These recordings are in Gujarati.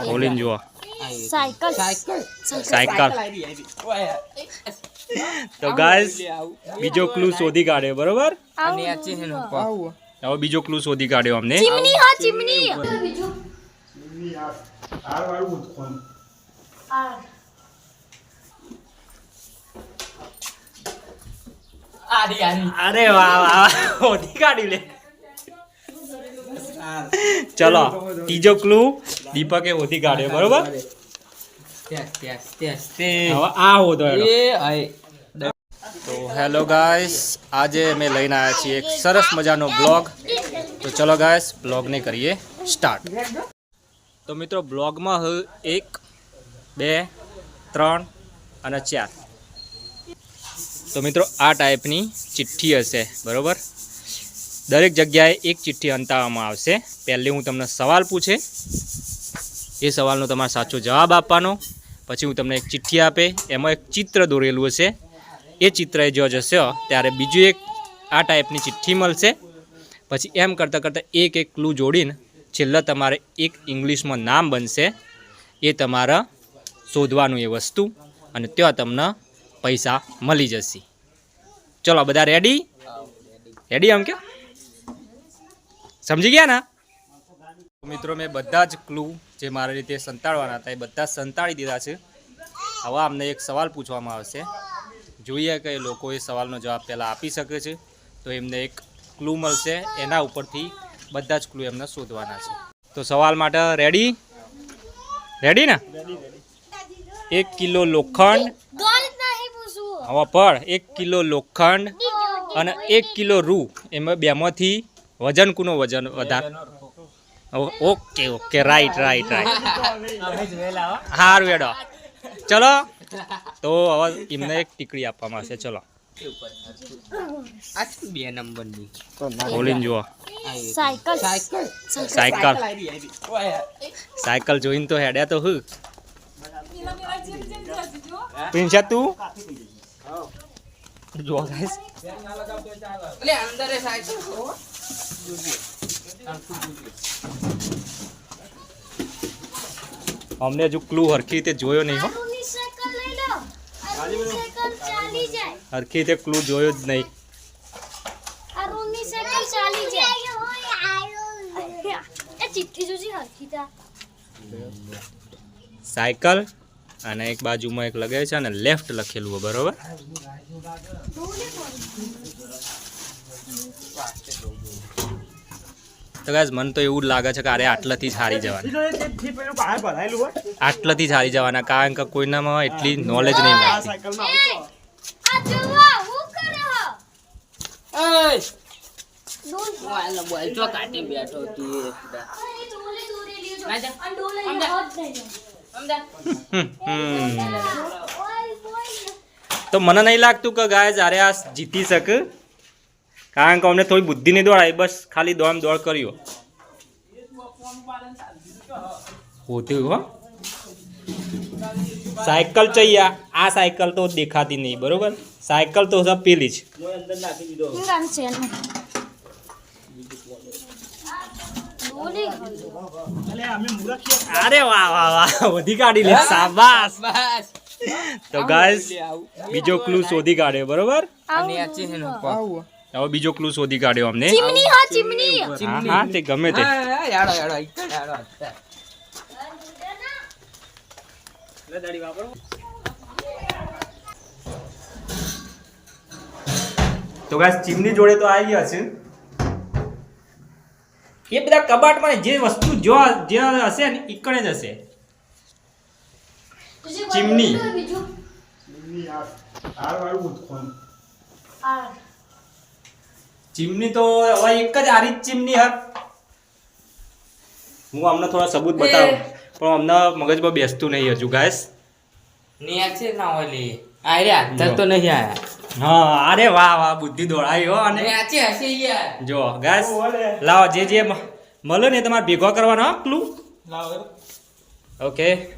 બોલીને જુઓ સાયકલ સાયકલ તો ગાઈસ બીજો ક્લુ શોધી કાઢ્યો બરોબર હવે બીજો ક્લુ શોધી કાઢ્યો અમને ચીમની હા ચીમની બીજું અરે વાહ વાહ શોધી કાઢ્યું લે ચલો ત્રીજો ક્લુ દીપકે શોધી કાઢ્યો બરોબર હવે આ હોતો તો હેલો ગાઈસ આજે અમે લઈને આવ્યા છીએ એક સરસ મજાનો બ્લોગ તો ચલો ગાઈસ બ્લોગને કરીએ સ્ટાર્ટ તો મિત્રો બ્લોગમાં 1 2 3 અને 4 તો મિત્રો આ ટાઈપની ચિઠ્ઠી હશે બરોબર દરેક જગ્યાએ એક ચિઠ્ઠી અંતાવવામાં આવશે પહેલી હું તમને સવાલ પૂછે એ સવાલનો તમારે સાચો જવાબ આપવાનો પછી હું તમને એક ચિઠ્ઠી આપે એમાં એક ચિત્ર દોરેલું હશે એ ચિત્ર જો જશે ત્યારે બીજું એક આ ટાઈપની ચિઠ્ઠી મળશે પછી એમ કરતાં કરતાં એક એક ક્લુ જોડીને છેલ્લા તમારે એક ઇંગ્લિશમાં નામ બનશે એ તમારે શોધવાનું એ વસ્તુ અને ત્યાં તમને પૈસા મળી જશે ચલો બધા રેડી રેડી આમ કે સમજી ગયા ના મિત્રો મેં બધા જ ક્લુ જે મારી રીતે સંતાડવાના હતા એ બધા સંતાડી દીધા છે હવે અમને એક સવાલ પૂછવામાં આવશે જોઈએ કે લોકો એ સવાલનો જવાબ પહેલાં આપી શકે છે તો એમને એક ક્લુ મળશે એના ઉપરથી બધા જ ક્લુ એમને શોધવાના છે તો સવાલ માટે રેડી રેડી ને 1 કિલો લોખંડ હવે પર 1 કિલો લોખંડ અને 1 કિલો રૂ એમાં બેમાંથી વજન કુનો વજન વધારે okay okay right right right હાર વેડો ચલો તો હવે એમને એક ટીકડી આપવામાં આવશે ચલો 2 નંબરની બોલીને જુઓ સાયકલ સાયકલ સાયકલ જોઈને તો હેડ્યા તો હું પ્રિન્સા તું જો ગાઈસ લે અંદર સાયકલ हमने जो क्लू हरखी રીતે જોયો નહીં હો હરખી રીતે ક્લુ જોયો જ નહીં સાયકલ અને એક બાજુમાં એક લગાવે છે અને લેફ્ટ લખેલું હોય બરોબર તો ગાઈસ મને તો એવું લાગે છે કે અરે આટલાથી જ હારી જવાના આટલાથી જ હારી જવાના કારણ કે કોઈનામાં એટલી નોલેજ નહીં લાગતી તો મને નહીં લાગતું કે ગાઈસ અરે આ જીતી શકે કારણ કે અમને થોડી બુદ્ધિ નહીં દોડાય બસ ખાલી દોડ કર્યો હોતું હો સાયકલ चाहिए આ સાયકલ તો દેખાતી નહીં બરોબર સાયકલ તો સબ પેલી જ અરે વાહ વાહ વાહ વધી કાઢી લે શાબાશ તો ગાઈસ બીજો ક્લુ શોધી કાઢ્યો બરોબર હવે બીજો ક્લુ શોધી કાઢ્યો અમને ચીમની હા ચીમની હા તે ગમે તે તો ગાઈસ ચીમની જોડે તો આવી ગયા છે એ બધા કબાટમાં જે વસ્તુ જે હશે ને ઈકણે જ હશે ચીમની ચીમની તો હવે એક જ આરી ચીમની હર હું અમને થોડા સબૂત બતાવું પણ અમને મગજમાં બેસતું નહીં હજુ ગાઈસ નિયા છે ના ઓલી આર્યા તર તો નહીં આયા હા અરે વાહ વાહ બુદ્ધિ દોડાઈ હો અને નિયા છે હશે યાર જો ગાઈસ લાવો જે મળે ને તમારે ભેગો કરવાનો ક્લુ લાવો ઓકે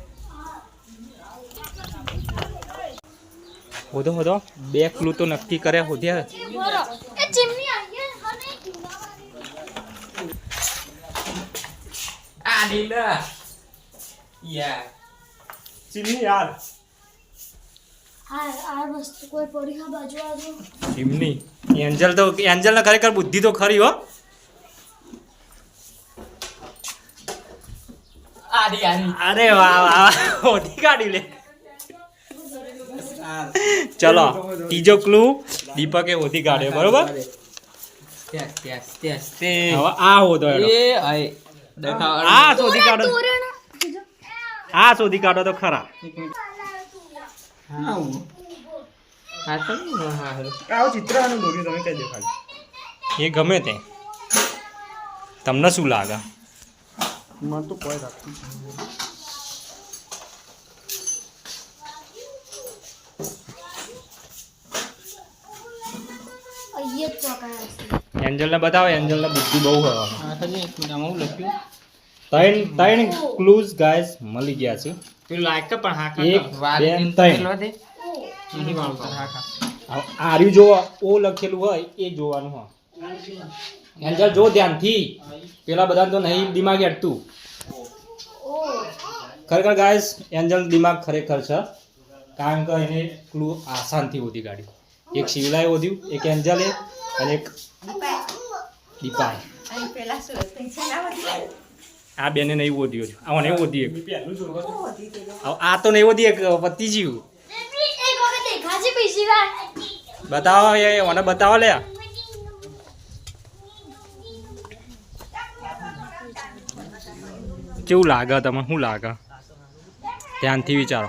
હોદો હોદો 2 ક્લુ તો નક્કી કર્યા હોદ્યા બોલો એ ચીમની આવી અને આ લીલા યા ચીમની યાર આ વસ્તુ કોઈ પડી હા બાજુ આજુ ચીમની એન્જલ ને ખરેખર બુદ્ધિ તો ખરી હો આડી અરે વાહ વાહ હોદી કાઢી લે ચલો ત્રીજો ક્લુ દીપકે હોદી કાઢ્યો બરોબર ટેસ તે હવે આ હોદો એનો એ આય દેખાવ આ શોધી કાઢો આ શોધી કાઢો તો ખરા હા તો હા આવો ચિત્ર આનું દોર્યું તમે કઈ દેખાડો એ ગમે તે તમને શું લાગે મને તો કોઈ રાખતું અહીંયા ચોકાયા છે એન્જલને બતાવો એન્જલને બુદ્ધિ બહુ હોય હા તો એક મિનિટ આમાં હું લખ્યું ત્રણ ક્લૂઝ ગાઈસ મળી ગયા છે પેલું લાઈક પણ હા એક, વાર બે, દિન ત્રણ. પેલો દે નહીં વાળતો હા હા આર્યું જો ઓ લખેલું હોય એ જોવાનું હોય એન્જલ જો ધ્યાનથી પેલા બધા તો નહીં દિમાગ હેઠતું ખરેખર ગાઈસ એન્જલ દિમાગ ખરેખર છે કારણ કે એને ક્લુ આસાનથી ઓધી કાઢ્યું એક શિવલાએ ઓધ્યું એક એન્જલે અને એક દીપાએ આ બેને નહીં ઓધ્યો છે આ નહીં ઓધી એક પહેલું જોડવા હવે આ તો નહીં ઓધી એક પતી જ્યું એક વખત દેખાશે બીજી વાર બતાવો એ મને બતાવો લે કેવું લાગે તમે શું લાગે ધ્યાનથી વિચારો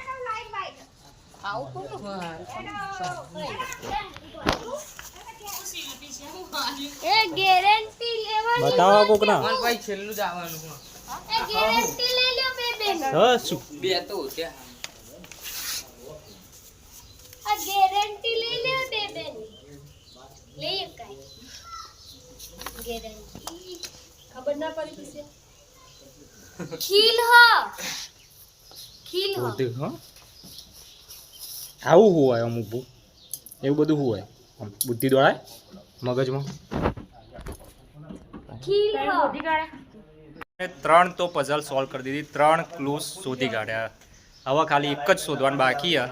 એ ગેરંટી લેવાની બતાવો કોક ના મને ભાઈ છેલ્લું જ આવવાનું હો. એ ગેરંટી લઈ લ્યો બે શું બે તો ત્યાં આ ગેરંટી લઈ લ્યો બે લઈ કાઈ ગેરંટી ખબર ના પડી કિસે ખીલ હા બધું હો આવું હોય આમ ઊભું એવું બધું હોય આમ બુદ્ધિ દોડાય મગજમાં ખીલ હા 3 તો પઝલ સોલ્વ કરી દીધી 3 ક્લૂઝ શોધી કાઢ્યા હવે ખાલી એક જ શોધવાનું બાકી છે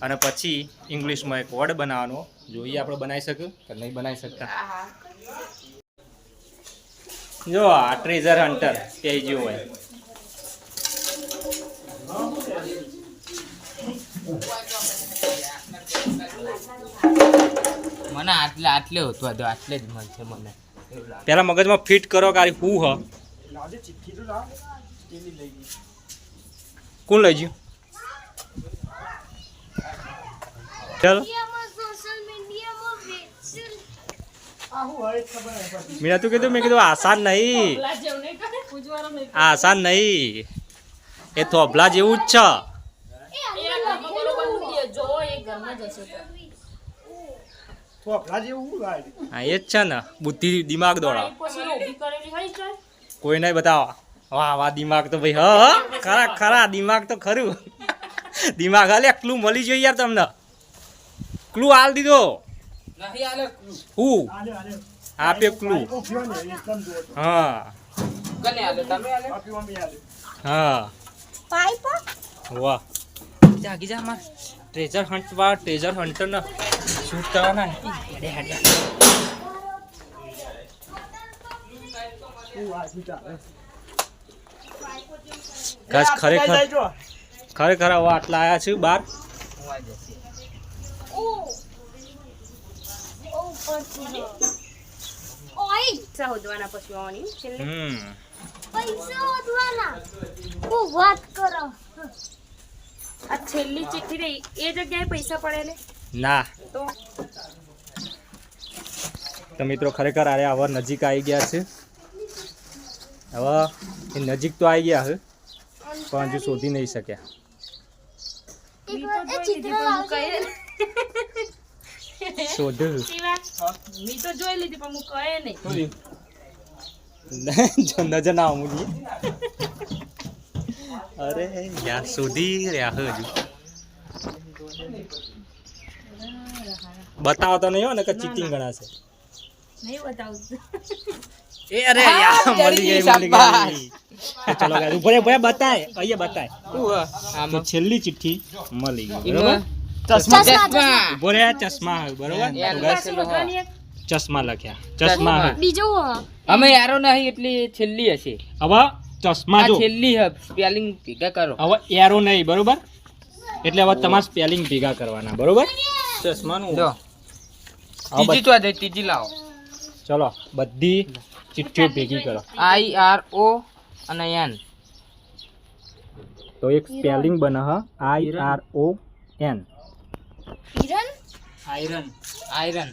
અને પછી ઇંગ્લિશમાં એક વર્ડ બનાવવાનો જોઈએ આપણે બનાવી શકીએ કે નહીં બનાવી શકતા જો આ ટ્રેઝર હન્ટર તે જેવું હોય મને આટલે હોતું હતું આટલે જ મળશે મને એવું લાગે પહેલા મગજમાં ફિટ કરો કે આ હું હ લાજે ચિઠ્ઠી તો લાવ તેલી લઈ ગઈ કોણ લઈ ગયું ચાલો મીડિયામાં સોશિયલ મીડિયામાં વેચલ આવું હોય ખબર હે પણ મીરા તું કીધું મેં કીધું આસાન નહીં આસાન નહીં એ થોભલા જેવું જ છે તો આપણા જેવું હું લાય હા એ જ છે ને બુદ્ધિ દિમાગ દોડાવ કોઈ નહીં બતાવો વાહ વાહ દિમાગ તો ભાઈ હા ખરા ખરા દિમાગ તો ખરું દિમાગ હાલે ક્લુ મળી જોઈએ યાર તમને ક્લુ હાલ દીધો નહીં આલે હું આલે આલે આપ્યો ક્લુ ઓ પીવા ને એકદમ દો હા કને આલે તમે આલે આ પીવા મે આલે હા પાઇપ વાહ જાગી જા માર ટ્રેઝર હન્ટ વાળા ટ્રેઝર હન્ટર ને શૂટ કરવાના હેડે હેડે ઓ આ સીતા ગાઈસ ખરેખર ખરેખર હવે આટલા આયા છે બાર હોવા જશે ઓ પછી ઓય હોદવાના પશુઓની છેલ્લે પૈસા વધવાના હું વાત કરો આ છેલ્લી ચિઠ્ઠી રહી એ જગ્યાએ પૈસા પડેલે ના તો મિત્રો ખરેખર આરે હવે નજીક આવી ગયા છે હવે એ નજીક તો આવી ગયા છે પણ હજુ શોધી નહીં શક્યા એક વાર એ ચિત્ર લાવજો શોધું મી તો જોઈ લીધી પણ હું કહે નહીં નજર ના આવું અરે યાર શોધી રહ્યા હજુ બતાવો તો નહીં હો ને કે ચીટિંગ ગણાશે. નહીં બતાવું. એ અરે યાર મળી ગઈ. તો ચલો ગાઈસ ઉપર બતાય અહીંયા બતાય. તો છેલ્લી ચિઠ્ઠી મળી ગઈ બરોબર. ઉભો રે ચશ્મા હોય બરોબર. તો ગાઈસ શોધવાની એક. ચશ્મા લખ્યા. ચશ્મા હોય. બીજું અમે યારો નહીં એટલી છેલ્લી હશે. હવે ચશ્મા આ જો છેલ્લી હે સ્પેલિંગ ભેગા કરો. હવે એરો નહીં બરોબર. એટલે હવે તમારે સ્પેલિંગ ભેગા કરવાના બરોબર. ચશ્માનું જો ત્રીજી તો દે ત્રીજી લાવો. ચલો બધી ચિઠ્ઠીઓ ભેગી કરો. IRO અને N. તો એક સ્પેલિંગ બને હ IRON. હિરન આયરન આયરન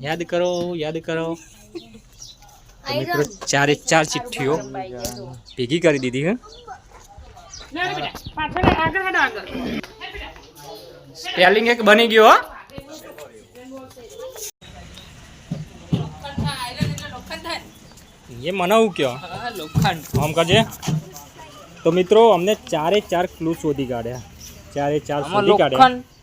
યાદ કરો તો મિત્રો ચારે ચાર ચિઠ્ઠીઓ ભેગી કરી દીધી હે. ના રે બેટા પાછળ આગળ હેડો આગળ. સ્પેલિંગ એક બની ગયો હો. એ મને હું કયો લોખંડ. આમ કરજે. તો મિત્રો અમને ચારે ચાર ક્લુ શોધી કાઢ્યા. ચારે ચાર શોધી કાઢ્યા. લોખંડ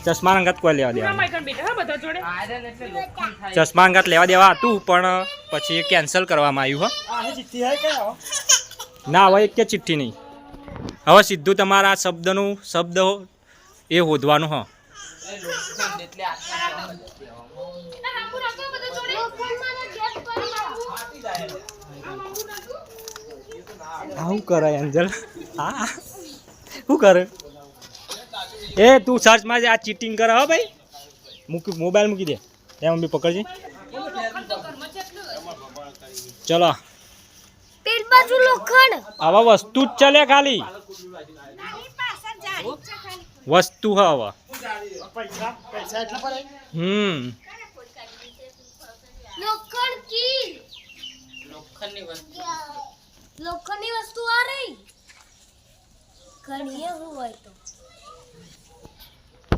ચશ્મા અંગત કોઈ લેવા દેવા માઈકન બેટા હા બધા જોડે. આયરન એટલે લોખંડ થાય. ચશ્મા અંગત લેવા દેવા હતું પણ પછી કેન્સલ કરવામાં આવ્યું હો. આની ચિઠ્ઠી હે કે આવો? ના હવે એક કે ચિઠ્ઠી નહીં. હવે સીધું તમારા શબ્દનું શબ્દ એ શોધવાનું હો. લોખંડ એટલે આટલું શું કરે એન્જલ? હા શું કરે? એ તું સર્ચમાં જ આ ચીટિંગ કરે હો ભાઈ. મોબાઈલ મૂકી દે. ત્યાં મમ્મી પકડજે. ચલો પેલ બાજુ લોખંડ આવા વસ્તુ જ ચલે ખાલી વસ્તુ હ હવે. પૈસા એટલા પડે? લોખંડ કી લોખંડની વસ્તુ. લોખંડની વસ્તુ આ રહી ઘણી એવું હોય તો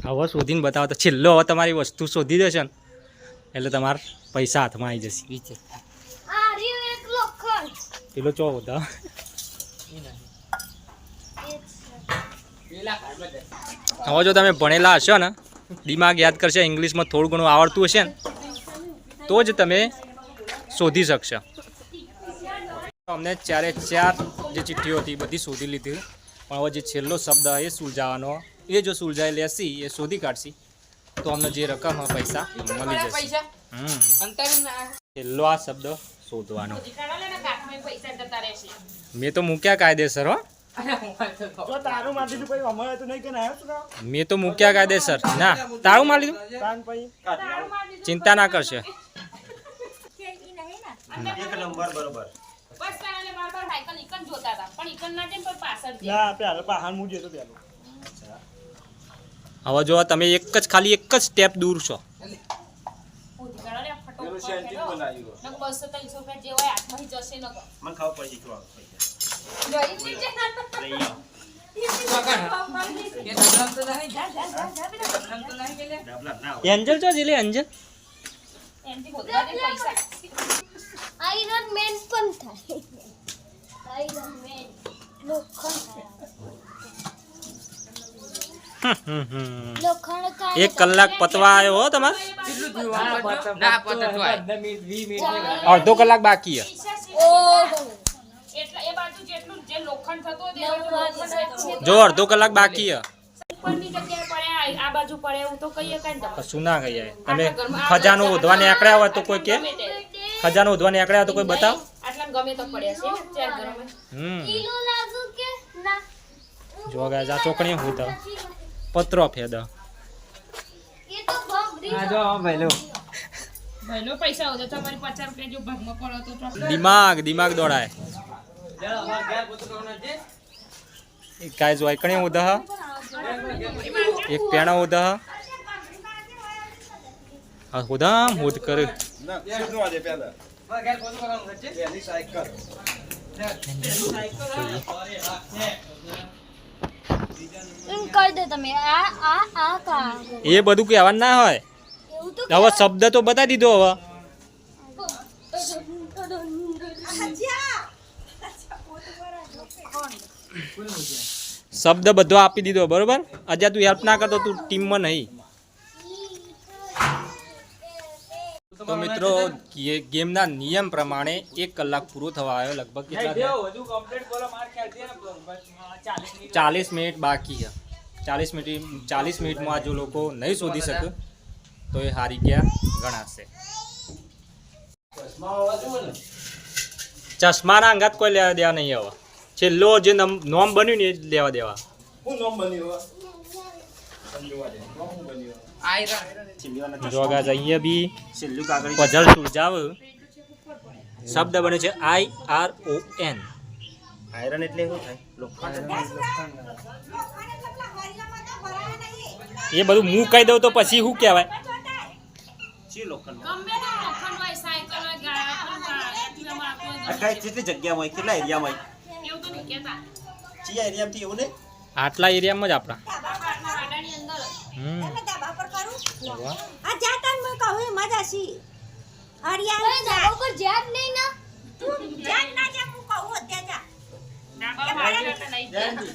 હવે શોધીને બતાવો તો છેલ્લો હવે તમારી વસ્તુ શોધી દેશે ને એટલે તમારા પૈસા હાથમાં આવી જશે. વિચે આ રહ્યું એક લોખંડ પેલો ચો હોતા. હવે જો તમે ભણેલા હશો ને દિમાગ યાદ કરશે ઇંગ્લિશમાં થોડું ઘણું આવડતું હશે ને તો જ તમે શોધી શકશો. અમને ચારે ચાર જે ચિઠ્ઠીઓ હતી બધી શોધી લીધી પણ હવે જે છેલ્લો શબ્દ એ સુલઝાવાનો એ જો સુલઝાઈ લેશી એ શોધી કાઢશી તો અમને જે રકમ પૈસા મળી જશે. પૈસા હમ અંતર ના છેલ્લો આ શબ્દ શોધવાનો. કાકમાં પૈસા જતા રહેશે. મેં તો મૂક્યા કાયદેસર હો. તો તારું માર દીધું પછી અમારે તો નહીં કે ના આવ્યો છું મેં તો મૂક્યા કાયદેસર. ના તારું મારી લીધું. તાન પછી ચિંતા ના કરશે. બસ તારાને બાર સાયકલ ઈકન જોતા હતા પણ ઈકન ના જેમ પણ પાછળ છે. ના પેલો બહાર મૂજ્યો તો પેલો હવે જો તમે એક જ ખાલી એક જ સ્ટેપ દૂર છો. ઉધી કાઢો લે ફટોફટ હેડો. નક 200-300 રૂપિયા જે હોય હાથમાંથી જશે નક. મને ખાવ પડી ગયો જોઈ લીજે. કે ધરમ તો નહીં જા જા ધરમ તો નહીં કે લે. એન્જલ છો જીલે એન્જલ. એમથી બોલવા દે પૈસા. આયરન મેન પણ થાય આયરન મેન લોખંડ લોખંડ કાય એક કલાક પતવા આવ્યો હો તમારે. કેટલું થયું? ના પતે તો આય. અડધો કલાક બાકી છે. ઓહો એટલે એ બાજુ જેટલું જે લોખંડ થતો તે બાજુ લોખંડ છે. જો અડધો કલાક બાકી છે. ઉપરની જગ્યાએ પડે આ બાજુ પડે એવું તો કહીએ કાંઈ તમે. કશું ના કહીએ. તમે ખજાનો ઉધવાને આંકડ્યા હોય તો કોઈ કે ખજાનો ઉધવાને આંકડ્યા હોય તો કોઈ બતાવ. આટલા ગમે તો પડ્યા છે ચાર ગરમ. કિલો લાગુ કે ના જો ગાય આ ચોકણી હું તો પત્રો ફેદ. એ તો ભગરી ભાઈનો પૈસા હોય તો તમારી 50 રૂપિયા જો ભાગમાં પડો તો દિમાગ દોડાય. એક કાય જો આકણી ઉધા એક પેણા ઉધા આ ઉધામ ઉધ કરે. ના શું જોવા દે પેલા એની સાયકલ એમ કહી દે તમે આ કા એ બધું કહેવાનું ના હોય. એવું તો હવે શબ્દ તો બતાવી દીધો. હવે શબ્દ બધો આપી દીધો બરોબર. આજે તું હેલ્પ ના કરતો, તું ટીમમાં નહીં. તો મિત્રો ગેમના નિયમ પ્રમાણે 1 કલાક પૂરો થવા આવ્યો. લગભગ કેટલા થયા? 40 મિનિટ બાકી છે. 40 મિનિટમાં જો લોકો નહીં શોધી શકે તો એ હારી ગયા ગણાશે. ચશ્માના અંગાત કોઈ લેવા દેવા નહીં. હવે છેલ્લો જે નોમ બન્યું ને એ લેવા દેવા. જો ગાઈસ અહીંયા બી પઝલ સુલઝાવ. શબ્દ બને છે IRON. આયરન એટલે શું થાય? એ બધું હું કહી દઉં તો પછી શું કહેવાય? ગમે તે લોખંડ હોય, સાયકલ હોય, ગાડા હોય, કેટલી જગ્યામાં કેટલા એરિયામાં એવું તો નહીં કહેતા. ચિયા એરિયામાંથી એવું ને આટલા એરિયામાં જ આપણા. વાડાની અંદર જ. આ જાતા મે કહું મજા છી હરિયાળી જા ઉપર જાત નહીં ના તું જાત ના જા હું કહું ત્યાં જા ડાબા વાળા એટલે નહીં ગયા.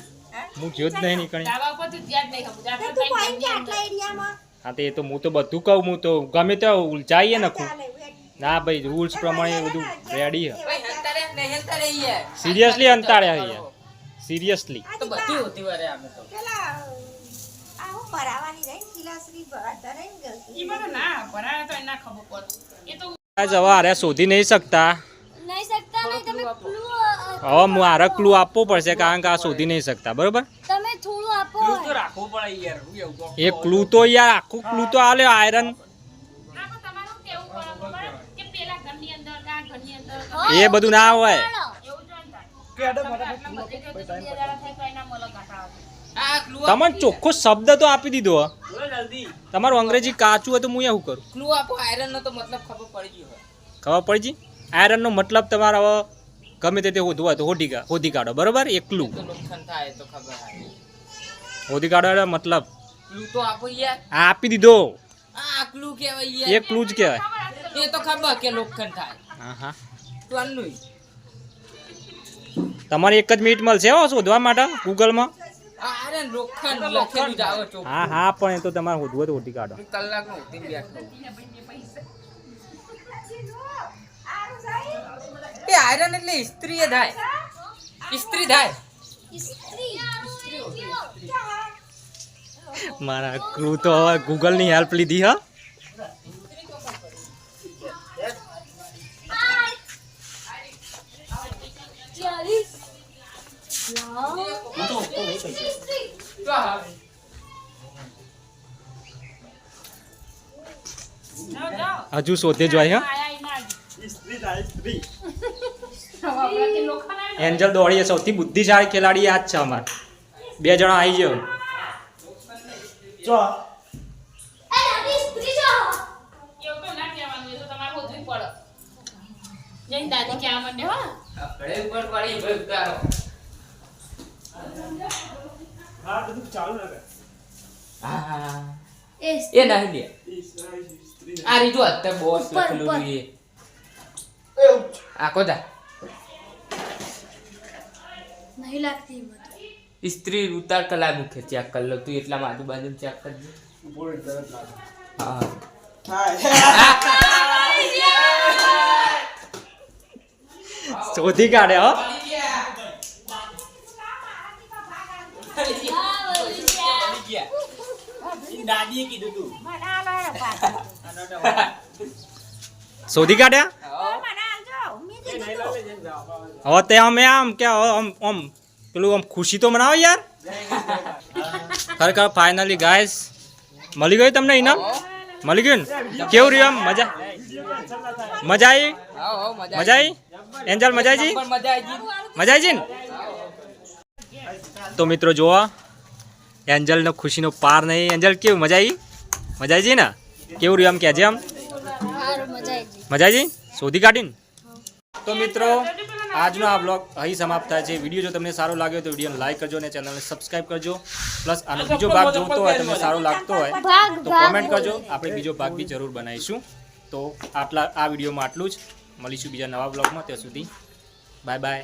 હું જ્યો જ નહીં નીકળી. ડાબા ઉપર થી જ્યાં જ નહીં ખબર. તો તું કોઈ કે આટલા એરિયામાં હા તો એ તો હું તો બધું કહું. હું તો ગમે ત્યાં ઉલચાઈએ નાખું. ચાલે વેટ ના ભાઈ રૂલ્સ પ્રમાણે બધું રેડી છે. ભાઈ હંતારે નહીં હંતારે યાર. સિરિયસલી અંતાડ્યા યાર. સિરિયસલી. તો બધી હોતી વારે અમે તો. પેલા આ હું ભરાવાની રહી કિલાસરી ભરાતા રહી ગઈ ઈ બધું ના ભરાય તો એના ખબર પડે. એ તો ગાઈસ હવે આરે શોધી નહીં શકતા. નહીં શકતા નહીં તમે ક્લુ હવે હું આરે ક્લુ આપવું પડશે કારણ કે આ શોધી નહીં શકતા બરોબર. તમે થોડું આપો રાખવું પડે યાર. હું એવું કહું. એ ક્લુ તો યાર આખું ક્લુ તો આલે આયરન. ના પણ તમારું કેવું પડે ખબર કે પેલા ઘરની અંદર આ ઘરની અંદર એ બધું ના હોય. એવું જો ને થાય. આટલા બધે જો તો 2000 થાય તો એના મોલ ઘટાડો. આ ક્લુ તમને ચોખ્ખો શબ્દ તો આપી દીધો. તમારું અંગ્રેજી કાચું હોય તો હું શું કરું? ક્લુ આપો આયરન નો તો મતલબ ખબર પડી ગયો હોય. ખબર પડી જી? આયરનનો મતલબ તમારે હવે ગમે તે શોધવું હોય તો શોધી કાઢો બરોબર. એકલું તો નુકસાન થાય તો ખબર આવે. શોધી કાઢો એટલે મતલબ ક્લુ તો આપો યાર. આ આપી દીધો. આ ક્લુ કહેવાય એ યાર. ક્લુ જ કહેવાય. એ તો ખબર કે નુકસાન થાય. હા હા. તો આનું તમારે 1 જ મિનિટ મળશે હો શોધવા માટે ગૂગલમાં. આયરન લોખંડ લખેલું જ આવે ચોખ્ખું. હા હા પણ એ તો તમારે શોધવું હોય તો શોધી કાઢો. કલાકનો ઉઠીને બેઠો. એ આયરન એટલે ઇસ્ત્રી થાય. ઇસ્ત્રી થાય. મારા ક્લુ તો હવે ગૂગલની હેલ્પ લીધી હા. હજુ શોધે જોઈ હા. આયા ઈ ના આવી. હવે આપણાથી લોખંડ આવે ને. એન્જલ દોડીએ સૌથી બુદ્ધિશાળી ખેલાડી આ જ છે અમારે. 2 જણા આવી ગયો. એવું તો ના કહેવાનું. એ તો તમારે હોદવી પડે. જઈને દાદી કહેવા માંડે હો. આપણે ઉપર પડી ભાઈ ઉતારો. હા. એ નહીં લે. આ રીજો અત્યારે બોસ લખેલું છે. આખો જા. નહીં લાગતી ઇસ્ત્રી ઉતાર કલા મુખે ચેક કર લો તું એટલામાં આજુબાજુ ચેક કરજે. હા. શોધી કાઢે હો. દાદીએ કીધું તું. શોધી કાઢ્યા. હવે તે અમે આમ કે આમ પેલું આમ ખુશી તો મનાવો યાર. ખરેખર ફાઇનલી ગાઈસ મળી ગયું તમને ઇનામ. મળી ગયું ને? કેવું રહ્યું આમ? મજા આવી? મજા આવી? એન્જલ મજા આવી? મજા આવી. મજા આવી ને? તો મિત્રો જોવા એન્જલનો ખુશીનો પાર નહીં. એન્જલ કેવું મજા આવી? મજા આવી ને? કેવું રહ્યું આમ કહેજે આમ. મજા આવી? શોધી કાઢીને. તો મિત્રો આજનો આ બ્લોગ અહીં સમાપ્ત થાય છે. વિડીયો જો તમને સારો લાગ્યો તો વિડીયોને લાઈક કરજો અને ચેનલને સબસ્ક્રાઈબ કરજો. પ્લસ આનો બીજો ભાગ જોતો હોય તમને સારો લાગતો હોય તો કોમેન્ટ કરજો. આપણે બીજો ભાગ બી જરૂર બનાવીશું. તો આ વિડીયોમાં આટલું જ. મળીશું બીજા નવા બ્લોગમાં. ત્યાં સુધી બાય બાય.